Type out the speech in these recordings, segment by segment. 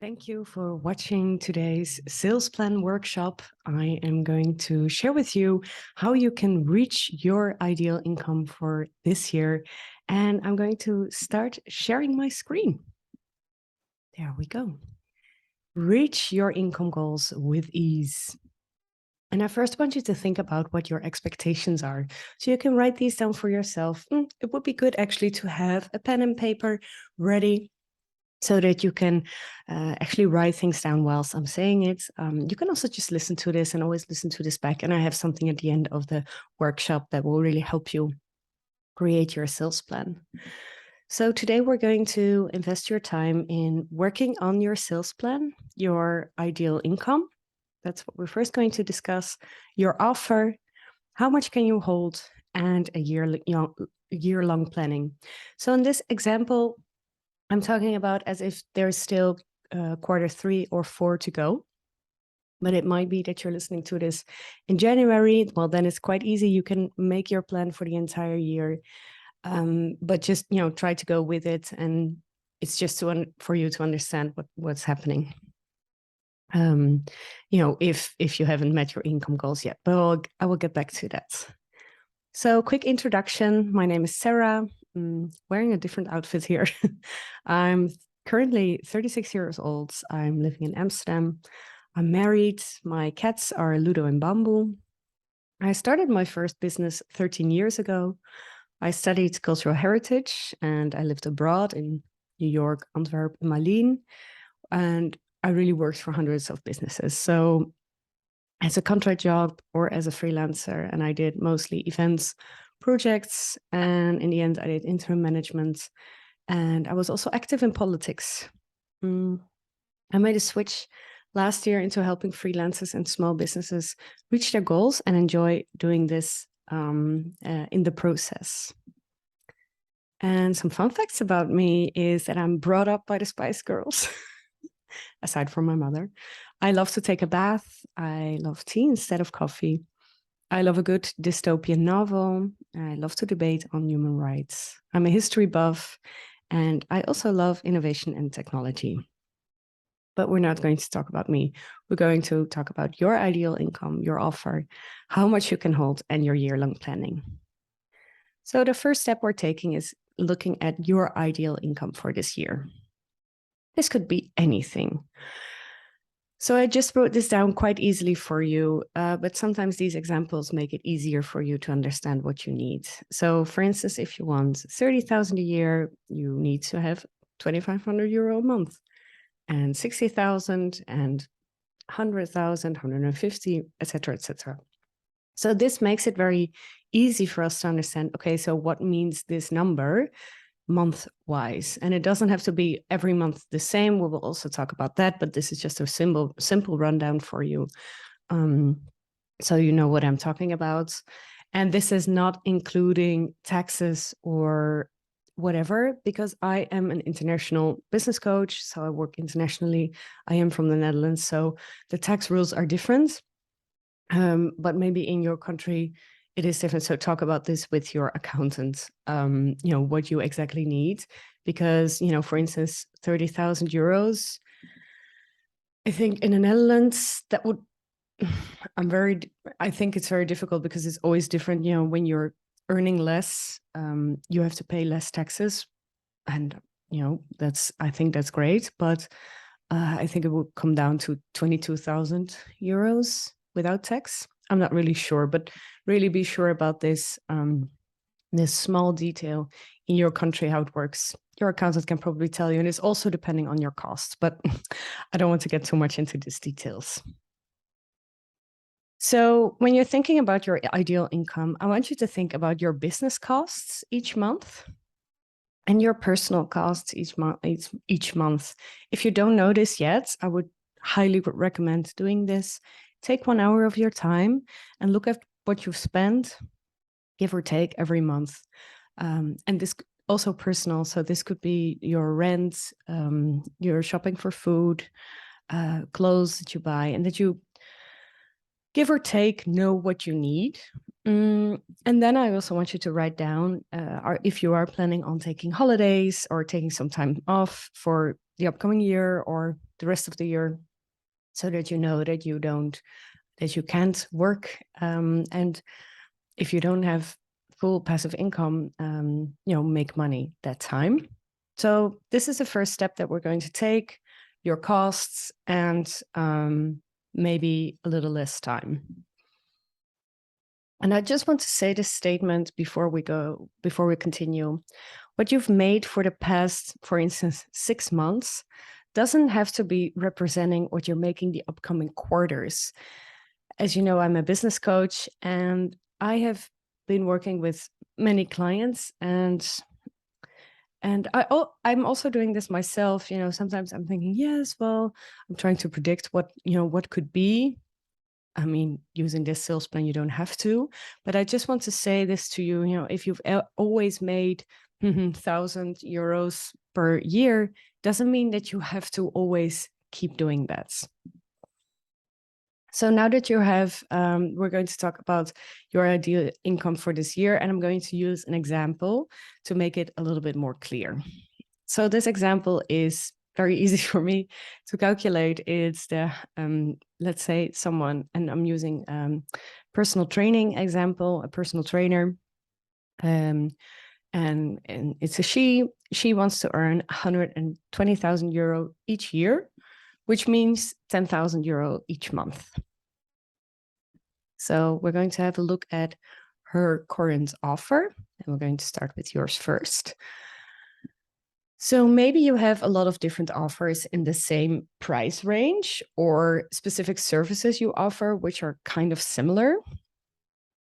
Thank you for watching today's sales plan workshop. I am going to share with you how you can reach your ideal income for this year. And I'm going to start sharing my screen. There we go. Reach your income goals with ease. And I first want you to think about what your expectations are. So you can write these down for yourself. It would be good actually to have a pen and paper ready, so that you can actually write things down whilst I'm saying it. You can also just listen to this and always listen to this back. And I have something at the end of the workshop that will really help you create your sales plan. So today we're going to invest your time in working on your sales plan, your ideal income. That's what we're first going to discuss. Your offer, how much can you hold, and a year-long planning. So in this example, I'm talking about as if there's still quarter 3 or 4 to go, but it might be that you're listening to this in January. Well, then it's quite easy. You can make your plan for the entire year, but just, try to go with it. And it's just for you to understand what's happening. If you haven't met your income goals yet, but I will get back to that. So quick introduction. My name is Sarah. Wearing a different outfit here. I'm currently 36 years old. I'm living in Amsterdam. I'm married. My cats are Ludo and Bamboo. I started my first business 13 years ago. I studied cultural heritage and I lived abroad in New York, Antwerp, and Malines. And I really worked for hundreds of businesses. So as a contract job or as a freelancer, and I did mostly events, projects, and in the end, I did interim management, and I was also active in politics. I made a switch last year into helping freelancers and small businesses reach their goals and enjoy doing this in the process. And some fun facts about me is that I'm brought up by the Spice Girls, aside from my mother. I love to take a bath. I love tea instead of coffee. I love a good dystopian novel. I love to debate on human rights. I'm a history buff, and I also love innovation and technology. But we're not going to talk about me. We're going to talk about your ideal income, your offer, how much you can hold, and your year-long planning. So the first step we're taking is looking at your ideal income for this year. This could be anything. So I just wrote this down quite easily for you, but sometimes these examples make it easier for you to understand what you need. So for instance, if you want 30,000 a year, you need to have 2,500 euro a month, and 60,000 and 100,000, 150, etc., etc. So this makes it very easy for us to understand, okay, so what means this number month-wise? And it doesn't have to be every month the same. We will also talk about that, but this is just a simple rundown for you, so you know what I'm talking about. And this is not including taxes or whatever, because I am an international business coach, so I work internationally. I am from the Netherlands, so the tax rules are different, but maybe in your country it is different. So talk about this with your accountant, what you exactly need, because, for instance, 30,000 euros, I think in the Netherlands, that would, I think it's very difficult because it's always different. When you're earning less, you have to pay less taxes. And, I think that's great. But I think it will come down to 22,000 euros without tax. I'm not really sure, but really be sure about this small detail in your country, how it works. Your accountant can probably tell you, and it's also depending on your costs, but I don't want to get too much into these details. So when you're thinking about your ideal income, I want you to think about your business costs each month and your personal costs each month. If you don't know this yet, I would highly recommend doing this. Take 1 hour of your time and look at what you've spent, give or take, every month. And this also personal. So this could be your rent, your shopping for food, clothes that you buy, and that you give or take know what you need. And then I also want you to write down if you are planning on taking holidays or taking some time off for the upcoming year or the rest of the year, so that you know that you can't work. And if you don't have full passive income, make money that time. So this is the first step that we're going to take, your costs and maybe a little less time. And I just want to say this statement before we continue. What you've made for the past, for instance, 6 months doesn't have to be representing what you're making the upcoming quarters. As you know, I'm a business coach and I have been working with many clients, and I'm also doing this myself. Sometimes I'm thinking, yes, well, I'm trying to predict what could be. I mean, using this sales plan, you don't have to, but I just want to say this to you, if you've always made 1,000 euros per year, doesn't mean that you have to always keep doing that. So now that you have, we're going to talk about your ideal income for this year, and I'm going to use an example to make it a little bit more clear. So this example is very easy for me to calculate. It's let's say someone, and I'm using personal training example, a personal trainer, and it's a she wants to earn 120,000 euro each year, which means 10,000 euro each month. So we're going to have a look at her current offer, and we're going to start with yours first. So maybe you have a lot of different offers in the same price range, or specific services you offer, which are kind of similar.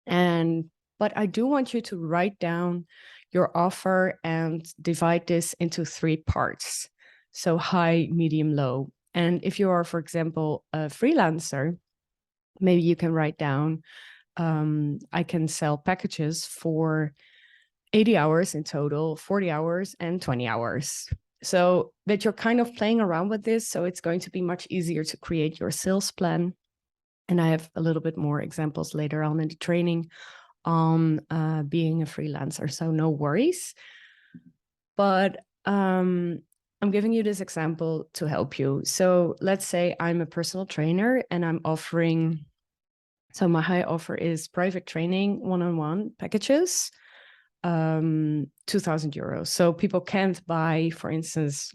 But I do want you to write down your offer and divide this into 3 parts. So high, medium, low. And if you are, for example, a freelancer, maybe you can write down, I can sell packages for 80 hours in total, 40 hours and 20 hours. So that you're kind of playing around with this. So it's going to be much easier to create your sales plan. And I have a little bit more examples later on in the training on being a freelancer. So no worries. But I'm giving you this example to help you. So let's say I'm a personal trainer and I'm offering, so my high offer is private training, one-on-one packages, 2,000 euros. So people can't buy, for instance,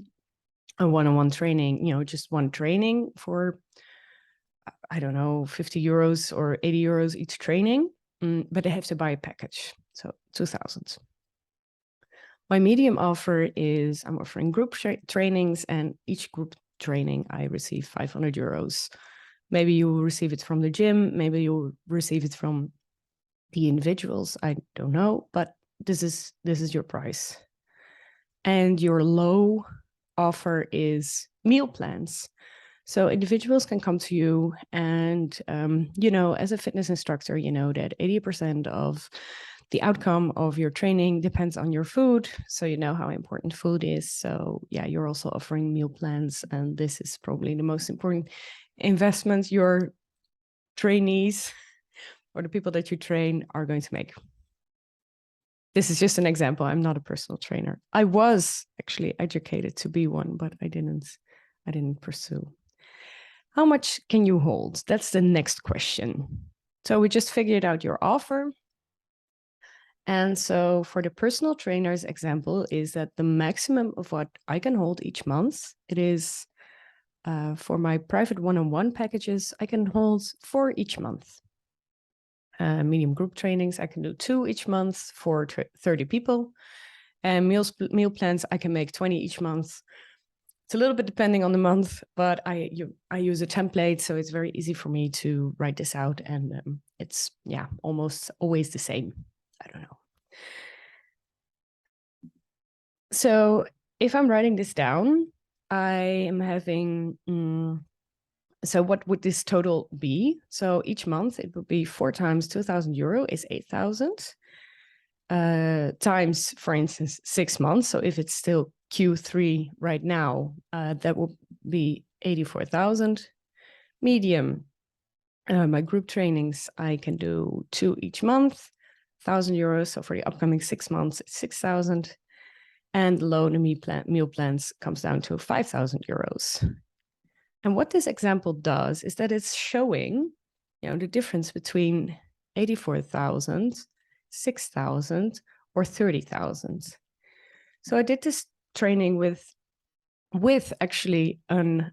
a one-on-one training, just one training for, I don't know, 50 euros or 80 euros each training, but they have to buy a package. So 2,000. My medium offer is I'm offering group trainings, and each group training I receive 500 euros. Maybe you will receive it from the gym. Maybe you'll receive it from the individuals. I don't know, but this is your price. And your low offer is meal plans. So individuals can come to you and, as a fitness instructor, you know that 80% of the outcome of your training depends on your food. So you know how important food is. So yeah, you're also offering meal plans. And this is probably the most important investment your trainees or the people that you train are going to make. This is just an example. I'm not a personal trainer. I was actually educated to be one, but I didn't pursue. How much can you hold? That's the next question. So we just figured out your offer. And so for the personal trainer's example is that the maximum of what I can hold each month, it is for my private one-on-one packages, I can hold 4 each month. Medium group trainings, I can do 2 each month for 30 people. And meal plans, I can make 20 each month. It's a little bit depending on the month, but I use a template, so it's very easy for me to write this out, and it's almost always the same. I don't know. So if I'm writing this down, I am having. So what would this total be? So each month it would be 4 times 2,000 euro is 8,000. Times, for instance, 6 months. So if it's still Q3 right now, that will be 84,000. Medium, My group trainings, I can do 2 each month, €1,000. So for the upcoming 6 months, it's 6,000. And low and meal plans comes down to €5,000. And what this example does is that it's showing, the difference between 84,000, 6,000, or 30,000. So I did this training with actually a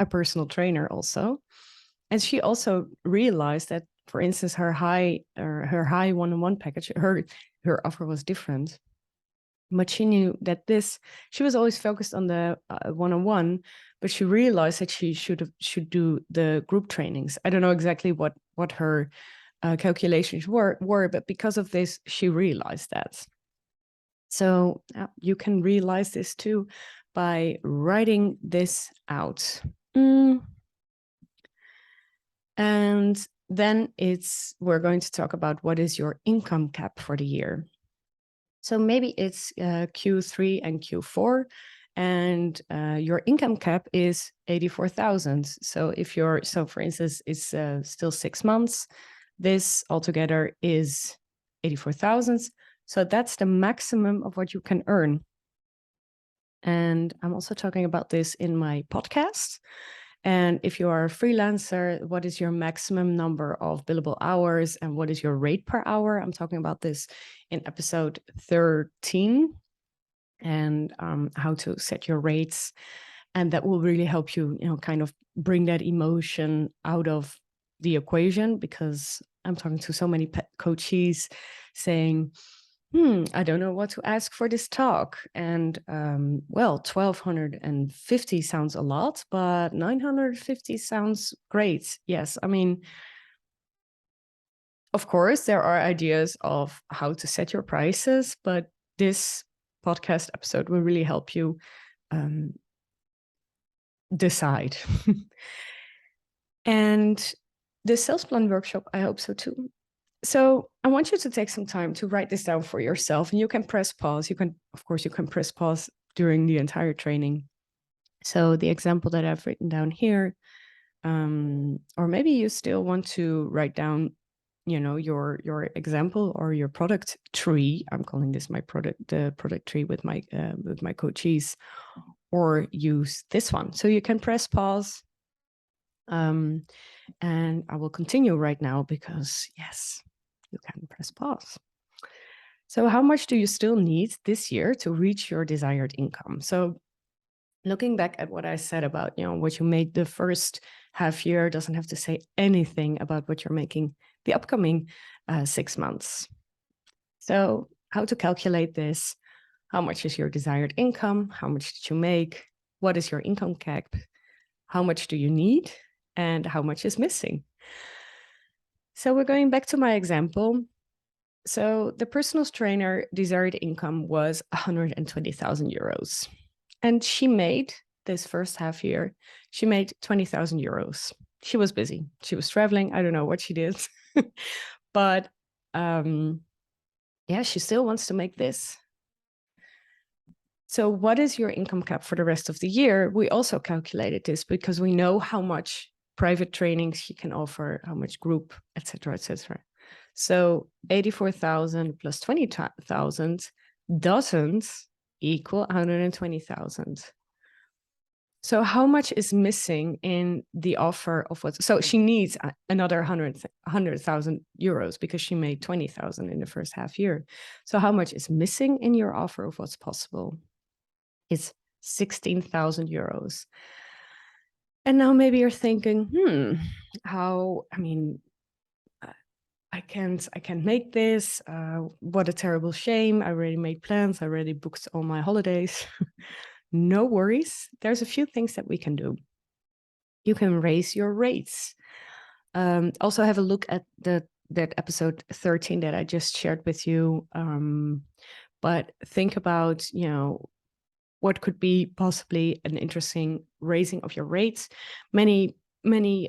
personal trainer also, and she also realized that, for instance, her high one-on-one package, her offer was different. But she knew that she was always focused on the one-on-one, but she realized that she should do the group trainings. I don't know exactly what her calculations were, but because of this, she realized that. So you can realize this too by writing this out. And then we're going to talk about what is your income cap for the year. So maybe it's Q3 and Q4, and your income cap is 84,000. So for instance, it's still 6 months, this altogether is 84,000. So that's the maximum of what you can earn. And I'm also talking about this in my podcast. And if you are a freelancer, what is your maximum number of billable hours and what is your rate per hour? I'm talking about this in episode 13, and how to set your rates. And that will really help you, kind of bring that emotion out of the equation, because I'm talking to so many coaches saying, I don't know what to ask for this talk. And well, 1,250 sounds a lot, but 950 sounds great. Yes, I mean, of course, there are ideas of how to set your prices, but this podcast episode will really help you decide. And the Salesplan workshop, I hope so too. So I want you to take some time to write this down for yourself, and you can press pause. You can press pause during the entire training. So the example that I've written down here, or maybe you still want to write down, your example or your product tree. I'm calling this the product tree with my coaches, or use this one. So you can press pause. And I will continue right now because yes, you can press pause. So how much do you still need this year to reach your desired income? So looking back at what I said about, what you made the first half year doesn't have to say anything about what you're making the upcoming 6 months. So how to calculate this? How much is your desired income? How much did you make? What is your income cap? How much do you need? And how much is missing? So we're going back to my example. So the personal trainer desired income was 120,000 euros. And she made this first half year, she made 20,000 euros. She was busy. She was traveling. I don't know what she did. But she still wants to make this. So what is your income cap for the rest of the year? We also calculated this because we know how much private trainings she can offer, how much group, etc., etc. So 84,000 plus 20,000 doesn't equal 120,000. So how much is missing in the offer of what? So she needs another 100,000 euros because she made 20,000 in the first half year. So how much is missing in your offer of what's possible? It's 16,000 euros. And now maybe you're thinking, I can't make this. What a terrible shame. I already made plans. I already booked all my holidays. No worries. There's a few things that we can do. You can raise your rates. Also have a look at that episode 13 that I just shared with you. But think about, what could be possibly an interesting raising of your rates. Many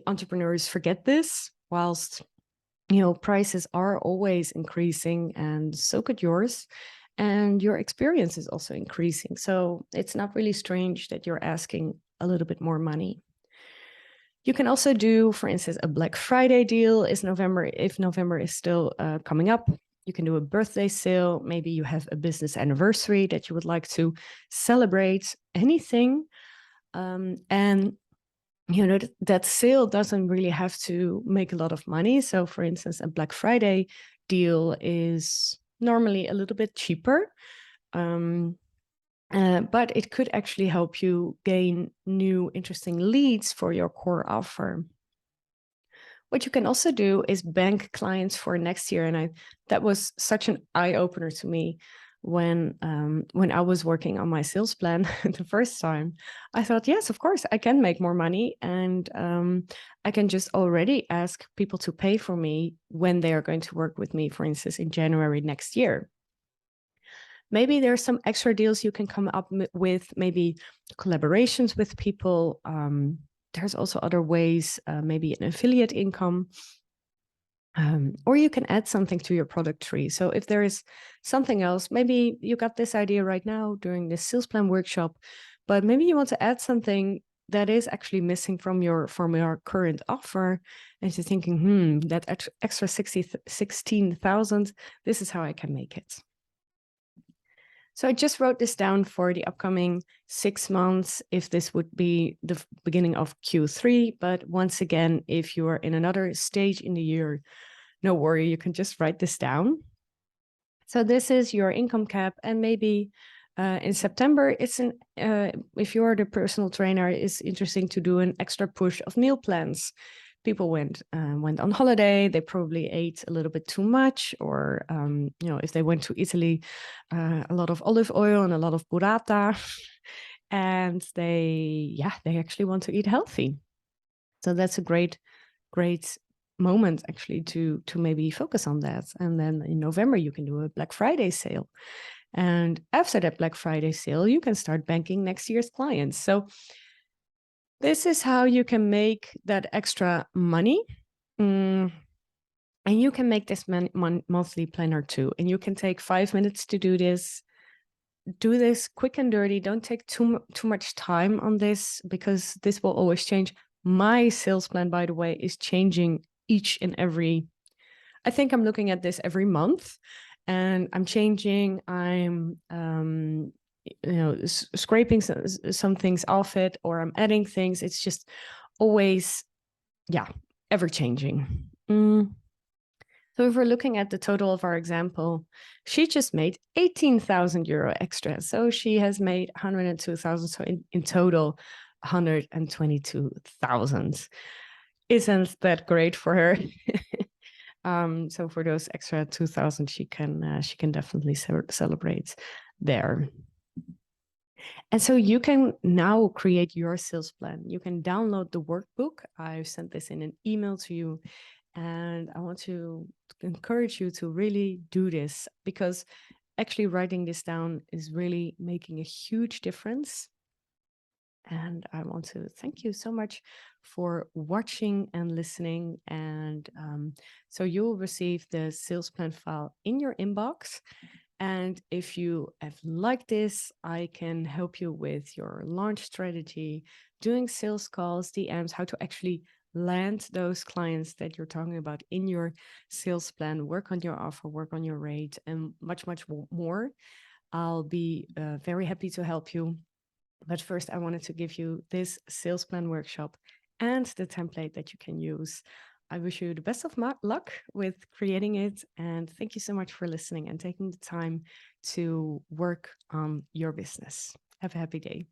entrepreneurs forget this, whilst prices are always increasing, and so could yours, and your experience is also increasing. So it's not really strange that you're asking a little bit more money. You can also do, for instance, a Black Friday deal if November is still coming up. You can do a birthday sale. Maybe you have a business anniversary that you would like to celebrate, anything. And that sale doesn't really have to make a lot of money. So for instance, a Black Friday deal is normally a little bit cheaper. But it could actually help you gain new interesting leads for your core offer. What you can also do is bank clients for next year. And that was such an eye-opener to me when I was working on my sales plan the first time. I thought, yes, of course, I can make more money. And I can just already ask people to pay for me when they are going to work with me, for instance, in January next year. Maybe there's some extra deals you can come up with, maybe collaborations with people. There's also other ways, maybe an affiliate income, or you can add something to your product tree. So if there is something else, maybe you got this idea right now during this sales plan workshop, but maybe you want to add something that is actually missing from your current offer, and you're thinking, that extra 16,000, this is how I can make it. So I just wrote this down for the upcoming 6 months, if this would be the beginning of Q3. But once again, if you are in another stage in the year, no worry, you can just write this down. So this is your income cap, and maybe in September, if you're the personal trainer, it's interesting to do an extra push of meal plans. People went on holiday, they probably ate a little bit too much, or if they went to Italy, a lot of olive oil and a lot of burrata, and they actually want to eat healthy. So that's a great moment actually to maybe focus on that. And then in November, you can do a Black Friday sale. And after that Black Friday sale, you can start banking next year's clients. So this is how you can make that extra money. And you can make this monthly planner too. And you can take 5 minutes to do this. Do this quick and dirty. Don't take too much time on this, because this will always change. My sales plan, by the way, is changing each and every, I think I'm looking at this every month, and I'm changing. I'm scraping some things off it, or I'm adding things. It's just always, ever changing. So if we're looking at the total of our example, she just made 18,000 euro extra. So she has made 102,000. So in total, 122,000. Isn't that great for her? So for those extra 2,000, she can definitely celebrate there. And so you can now create your sales plan. You can download the workbook. I've sent this in an email to you. And I want to encourage you to really do this, because actually writing this down is really making a huge difference. And I want to thank you so much for watching and listening. And so you'll receive the sales plan file in your inbox. And if you have liked this, I can help you with your launch strategy, doing sales calls, DMs, how to actually land those clients that you're talking about in your sales plan, work on your offer, work on your rate, and much, much more. I'll be very happy to help you. But first, I wanted to give you this sales plan workshop and the template that you can use. I wish you the best of luck with creating it. And thank you so much for listening and taking the time to work on your business. Have a happy day.